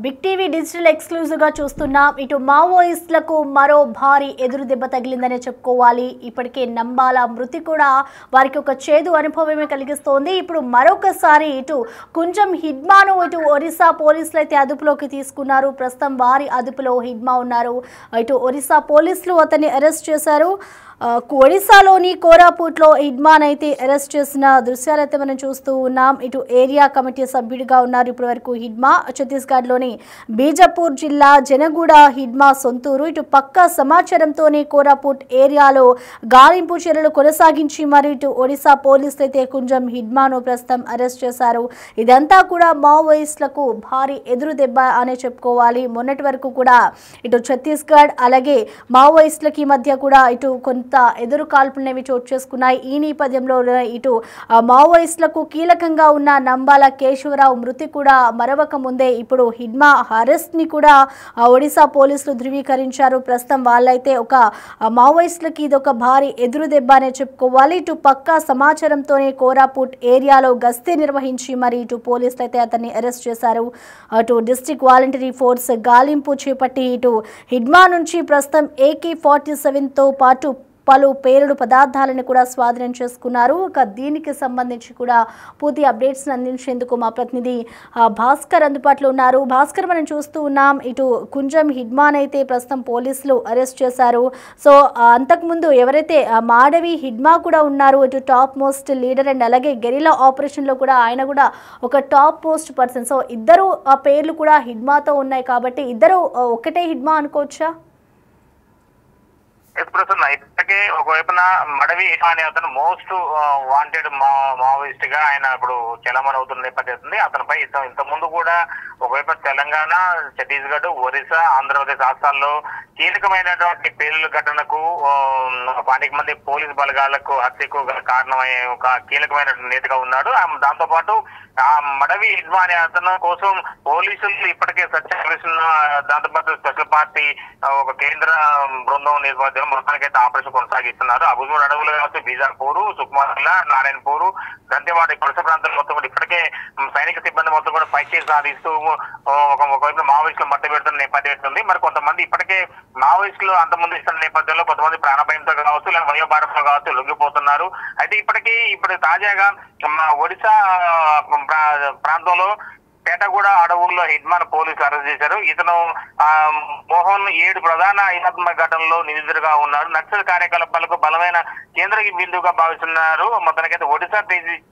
Big TV digital exclusive గా చూస్తున్నాం. ఇటు మావోయిస్టులకు మరో భారీ ఎదురు దెబ్బ తగిలిందనే చెప్పుకోవాలి. ఇప్పటికే నంబాల మృతి కూడా వారికి ఒక చేదు అనుభవమే కలిగిస్తోంది. ఇప్పుడు మరొకసారి ఇటు కుంజం హిడ్మాను ఇటు ఒరిస్సా పోలీసులు అయితే అదుపులోకి తీసుకున్నారు. ప్రస్తుతం వారి అదుపులో హిడ్మా ఉన్నారు. ఇటు ఒరిస్సా పోలీసులు అతన్ని అరెస్ట్ చేశారు. ఒడిశాలోని కోరాపుట్లో హిడ్మాన్ అయితే అరెస్ట్ చేసిన దృశ్యాలైతే మనం చూస్తూ ఉన్నాం. ఇటు ఏరియా కమిటీ సభ్యుడిగా ఉన్నారు ఇప్పటి వరకు హిడ్మా. ఛత్తీస్గఢ్లోని బీజాపూర్ జిల్లా జనగూడ హిడ్మా సొంతూరు. ఇటు పక్క సమాచారంతోనే కోరాపుట్ ఏరియాలో గాలింపు చర్యలు కొనసాగించి మరి ఇటు ఒడిశా పోలీసులు అయితే కుంజం హిడ్మాను ప్రస్తుతం అరెస్ట్ చేశారు. ఇదంతా కూడా మావోయిస్టులకు భారీ ఎదురు దెబ్బ అనే చెప్పుకోవాలి. మొన్నటి వరకు కూడా ఇటు ఛత్తీస్గఢ్ అలాగే మావోయిస్టులకి మధ్య కూడా ఇటు కొంత ఎదురు కాల్పులనేవి చోటు చేసుకున్నాయి. ఈ నేపథ్యంలో ఇటు మావోయిస్టులకు కీలకంగా ఉన్న నంబాల కేశవరావు మృతి కూడా మరవక ముందే ఇప్పుడు హిడ్మా అరెస్ట్ ని కూడా ఒడిశా పోలీసులు ధృవీకరించారు. ప్రస్తుతం వాళ్ళైతే ఒక మావోయిస్టులకి ఇది ఒక భారీ ఎదురు దెబ్బ అనే చెప్పుకోవాలి. ఇటు పక్కా సమాచారంతోనే కోరాపుట్ ఏరియాలో గస్తీ నిర్వహించి మరి ఇటు పోలీసులు అయితే అతన్ని అరెస్ట్ చేశారు. అటు డిస్ట్రిక్ట్ వాలంటరీ ఫోర్స్ గాలింపు చేపట్టి ఇటు హిడ్మా నుంచి ప్రస్తుతం AK-47తో పాటు పలు పేలుడు పదార్థాలను కూడా స్వాధీనం చేసుకున్నారు. దీనికి సంబంధించి కూడా పూర్తి అప్డేట్స్ అందించేందుకు మా ప్రతినిధి భాస్కర్ అందుబాటులో ఉన్నారు. భాస్కర్, మనం చూస్తూ ఉన్నాం ఇటు కుంజం హిడ్మాన్ అయితే ప్రస్తుతం పోలీసులు అరెస్ట్ చేశారు. సో అంతకుముందు ఎవరైతే మాడవి హిడ్మా కూడా ఉన్నారు, ఇటు టాప్ మోస్ట్ లీడర్ అండ్ అలాగే గెరిలా ఆపరేషన్లో కూడా ఆయన కూడా ఒక టాప్ మోస్ట్ పర్సన్. సో ఇద్దరు పేర్లు కూడా హిడ్మాతో ఉన్నాయి కాబట్టి ఇద్దరు ఒకటే హిడ్మా అనుకోవచ్చా? ఇప్పటికే ఒకవైపున మడవి అనే అతను మోస్ట్ వాంటెడ్ మావోయిస్ట్ గా ఆయన ఇప్పుడు చలమణి అవుతున్న నేపథ్యం ఉంది. అతనిపై ఇంత ముందు కూడా ఒకవైపు తెలంగాణ, ఛత్తీస్గఢ్, ఒరిస్సా, ఆంధ్రప్రదేశ్ రాష్ట్రాల్లో కీలకమైనటువంటి పేలుల ఘటనకు 10 మంది పోలీసు బలగాలకు హత్యకు కారణమయ్యే ఒక కీలకమైన నేతగా ఉన్నాడు. దాంతో పాటు ఆ మడవి హిడ్మా అనే అతను కోసం పోలీసులు ఇప్పటికే సర్చ్ ఆపరేషన్, దాంతో పాటు స్పెషల్ పార్టీ ఒక కేంద్ర బృందం నేపథ్యంలో మొత్తానికైతే ఆపరేషన్ కొనసాగిస్తున్నారు. అబుజూర్ అడవులు కావచ్చు, బీజాపూర్, సుకుమార్ల, నారాయణపూర్, దంతేవాడ పరిసర ప్రాంతాలు మొత్తం కూడా ఇప్పటికే సైనిక సిబ్బంది మొత్తం కూడా పైచేసి సాధిస్తూ ఒకవైపు మావోయిస్టులు మట్టి పెడుతున్న నేపథ్యం ఉంది. మరి కొంతమంది ఇప్పటికే మావోయిస్టులు అంతమంది ఇస్తున్న నేపథ్యంలో కొంతమంది ప్రాణభయంతో కావచ్చు లేదా వయోభారంతో కావచ్చు లొంగిపోతున్నారు. అయితే ఇప్పుడు తాజాగా ఒడిశా ప్రాంతంలో పేటగూడ అడవుల్లో హిడ్మాన్ పోలీసులు అరెస్ట్ చేశారు. ఇతను మోహన్ 7 ప్రధాన హింసాత్మక ఘటనలో నిందితుడిగా ఉన్నాడు. నక్సల్ కార్యకలాపాలకు బలమైన కేంద్ర బిందువుగా భావిస్తున్నారు. మొత్తానికైతే ఒడిశా,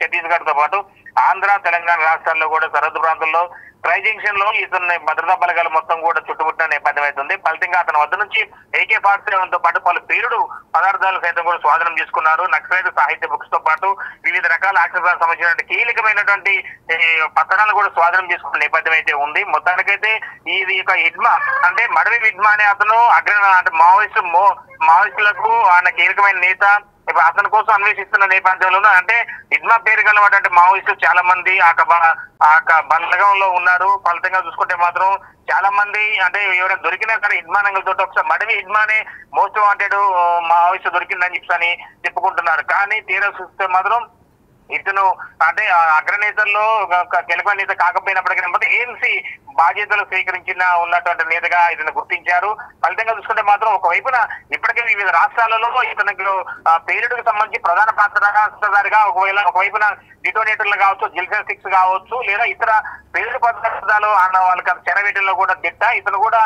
ఛత్తీస్గఢ్ తో పాటు ఆంధ్ర, తెలంగాణ రాష్ట్రాల్లో కూడా సరిహద్దు ప్రాంతంలో ట్రై జంక్షన్ లో ఇతని భద్రతా బలగాలు మొత్తం కూడా చుట్టుముట్టిన నేపథ్యం అవుతుంది. ఫలితంగా అతని వద్ద నుంచి AK-47తో పాటు పలు పేలుడు పదార్థాలు సైతం కూడా స్వాధీనం చేసుకున్నారు. నక్సలైట్ సాహిత్య బుక్స్ తో పాటు వివిధ రకాల ఆక్షేపాలకు సంబంధించినటువంటి కీలకమైనటువంటి పత్రాలు కూడా స్వాధీనం చేసుకున్న నేపథ్యం అయితే ఉంది. మొత్తానికైతే ఇది ఒక హిడ్మా అంటే మడవి హిడ్మా అనే అతను అంటే మావోయిస్టులకు ఆయన కీలకమైన నేత. ఇప్పుడు అతని కోసం అన్వేషిస్తున్న నేపథ్యంలో అంటే హిడ్మా పేరు గలవాటి మావోయిస్టులు చాలా మంది ఆ బలగంలో ఉన్నారు. ఫలితంగా చూసుకుంటే మాత్రం చాలా మంది అంటే ఎవరైనా దొరికినా సరే హిడ్మానంగల్ తోటి ఒకసారి మడవి హిడ్మానే మోస్ట్ వాంటెడ్ మావోయిస్టు దొరికిందని చెప్పని చెప్పుకుంటున్నారు. కానీ తీరా చూస్తే మాత్రం ఇతను అంటే అగ్రనేతల్లో కీలకమైన నేత కాకపోయినప్పటికీ ANC బాధ్యతలు స్వీకరించిన ఉన్నటువంటి నేతగా ఇతను గుర్తించారు. ఫలితంగా చూసుకుంటే మాత్రం ఒకవైపున ఇప్పటికే వివిధ రాష్ట్రాలలో ఇతనికి పేలుడుకు సంబంధించి ప్రధాన పాత్రధారిగా ఒకవైపున డిటోనేటర్లు కావచ్చు, జిల్సన్ 6 కావచ్చు లేదా ఇతర పేలుడు పదార్థాలు అన్న వాళ్ళకి చెరవేటల్లో కూడా ఇతను కూడా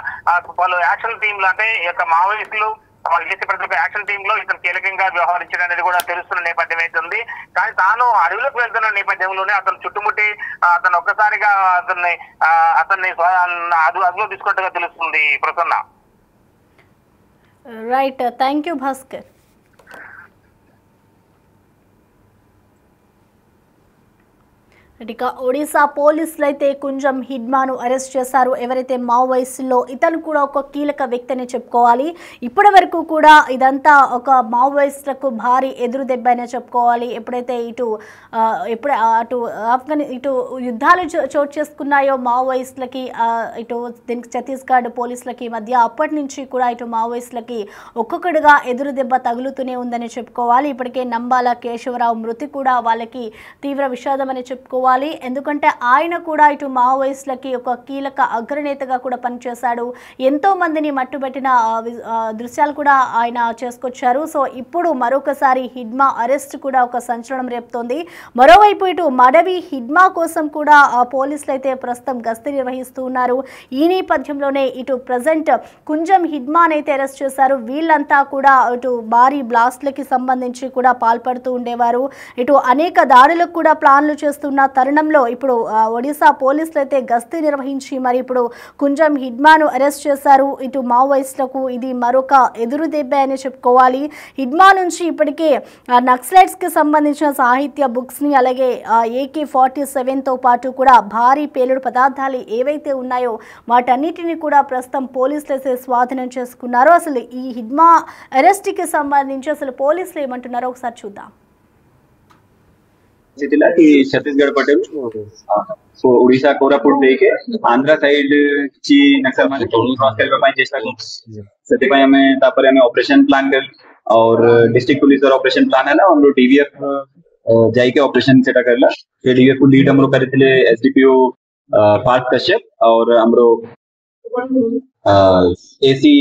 పలు యాక్షన్ టీంలు అంటే ఈ యొక్క మావోయిస్టులు వాళ్ళు చేసే ప్రతి ఒక్క యాక్షన్ టీమ్ లో ఇతను కీలకంగా వ్యవహరించడం అనేది కూడా తెలుస్తున్న నేపథ్యం అవుతుంది. కానీ తాను అడవిలోకి వెళ్తున్న నేపథ్యంలోనే అతను చుట్టుముట్టి అతను ఒక్కసారిగా అతన్ని అదుపులో తీసుకున్నట్టుగా తెలుస్తుంది. Prasanna. Right, thank you Bhaskar. ఇక ఒడిశా పోలీసులు అయితే కుంజం హిడ్మాను అరెస్ట్ చేశారు. ఎవరైతే మావోయిస్టుల్లో ఇతను కూడా ఒక కీలక వ్యక్తి అని చెప్పుకోవాలి. ఇప్పటి వరకు కూడా ఇదంతా ఒక మావోయిస్టులకు భారీ ఎదురు దెబ్బ అనే చెప్పుకోవాలి. ఎప్పుడైతే ఇటు ఇటు యుద్ధాలు చోటు చేసుకున్నాయో మావోయిస్టులకి ఇటు దీనికి ఛత్తీస్గఢ్ పోలీసులకి మధ్య అప్పటి నుంచి కూడా ఇటు మావోయిస్టులకి ఒక్కొక్కటిగా ఎదురు దెబ్బ తగులుతూనే ఉందని చెప్పుకోవాలి. ఇప్పటికే నంబాల కేశవరావు మృతి కూడా వాళ్ళకి తీవ్ర విషాదం అని చెప్పుకోవాలి. చెప్పుకోవాలి. ఎందుకంటే ఆయన కూడా ఇటు మావోయిస్టులకి ఒక కీలక అగ్రనేతగా కూడా పనిచేశాడు. ఎంతో మందిని మట్టుబెట్టిన దృశ్యాలు కూడా ఆయన చేసుకొచ్చారు. సో ఇప్పుడు మరొకసారి హిడ్మా అరెస్ట్ కూడా ఒక సంచలనం రేపుతోంది. మరోవైపు ఇటు మడవి హిడ్మా కోసం కూడా పోలీసులు అయితే ప్రస్తుతం గస్తీ నిర్వహిస్తూ ఉన్నారు. ఈ నేపథ్యంలోనే ఇటు ప్రజెంట్ కుంజం హిడ్మాన్ అయితే అరెస్ట్ చేశారు. వీళ్ళంతా కూడా ఇటు భారీ బ్లాస్ట్లకి సంబంధించి కూడా పాల్పడుతూ ఉండేవారు. ఇటు అనేక దాడులకు కూడా ప్లాన్లు చేస్తున్న తరుణంలో ఇప్పుడు ఒడిశా పోలీసులు అయితే గస్తీ నిర్వహించి మరి ఇప్పుడు కుంజం హిడ్మాను అరెస్ట్ చేశారు. ఇటు మావోయిస్టులకు ఇది మరొక ఎదురు దెబ్బ అని చెప్పుకోవాలి. హిడ్మా నుంచి ఇప్పటికే నక్సలైట్స్కి సంబంధించిన సాహిత్య బుక్స్ని అలాగే AK-47తో పాటు కూడా భారీ పేలుడు పదార్థాలు ఏవైతే ఉన్నాయో వాటన్నిటిని కూడా ప్రస్తుతం పోలీసులు అయితే స్వాధీనం చేసుకున్నారు. అసలు ఈ హిడ్మా అరెస్ట్కి సంబంధించి అసలు పోలీసులు ఏమంటున్నారో ఒకసారి చూద్దాం. कि छत्तीसगढ़ पटेल सो ओडिशा कोरापुट देके आंध्र साइड ची नक्सल माने क्रॉस करबा ପାଇଁ चेष्टा करू सेति ପାଇଁ हमें तापर हमें ऑपरेशन प्लान कर और डिस्ट्रिक्ट पुलिस और ऑपरेशन प्लान है ना हम लोग डीवीएफ जाई के ऑपरेशन सेटा करला से डीवीएफ को लीड हम लोग करथिले एसडीपीओ पार्थ कश्यप और हमरो एसी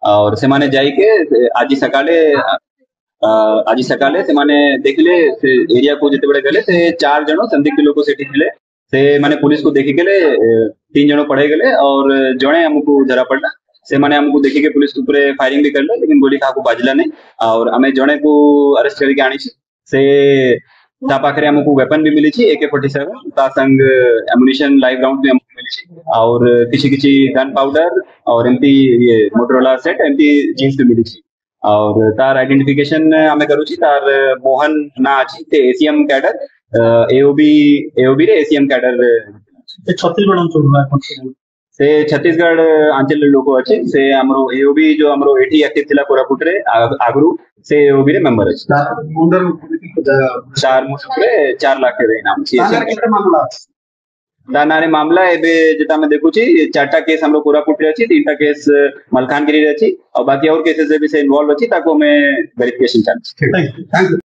और से माने जाई के आज सकाले से माने देखले से एरिया को जिते बड़े गले से 4 जणो संदिग्ध लोग सेठी मिले से माने पुलिस को देखि गेले 3 जणो पड़े गले और जणे हमको धरा पड़ला से माने हमको देखि के पुलिस ऊपर फायरिंग भी करले लेकिन गोली काको बाजला नहीं और हमें जणे को अरेस्ट करके आनी से ता पाखरे हमको वेपन भी मिली छी AK-47 ता संग एमुनिशन लाइव राउंड भी हमको मिली छी और किसी गन पाउडर और एमपी ये मोटरोला सेट एमपी जींस भी मिली छी और तार आइडेंटिफिकेशन हमें करू छी तार मोहन ना अछि ते एसीएम कैडर एओबी रे एसीएम कैडर छत्तीसगढ़ अंचल से छत्तीसगढ़ अंचल लोक अछि से हमरो एओबी जो हमरो एटी एक्टिव थिला कोरापुट रे आगरू से एओबी रे मेंबर अछि 4 लाख रे नाम छी दानारे मामला एबे जेटा में देखु छी 4टा केस हमरो कोरापुट रे अछि 3टा केस मलकानगिरी रे अछि और बाकी और केसेस भी से इन्वॉल्व अछि ताको में वेरिफिकेशन चालू।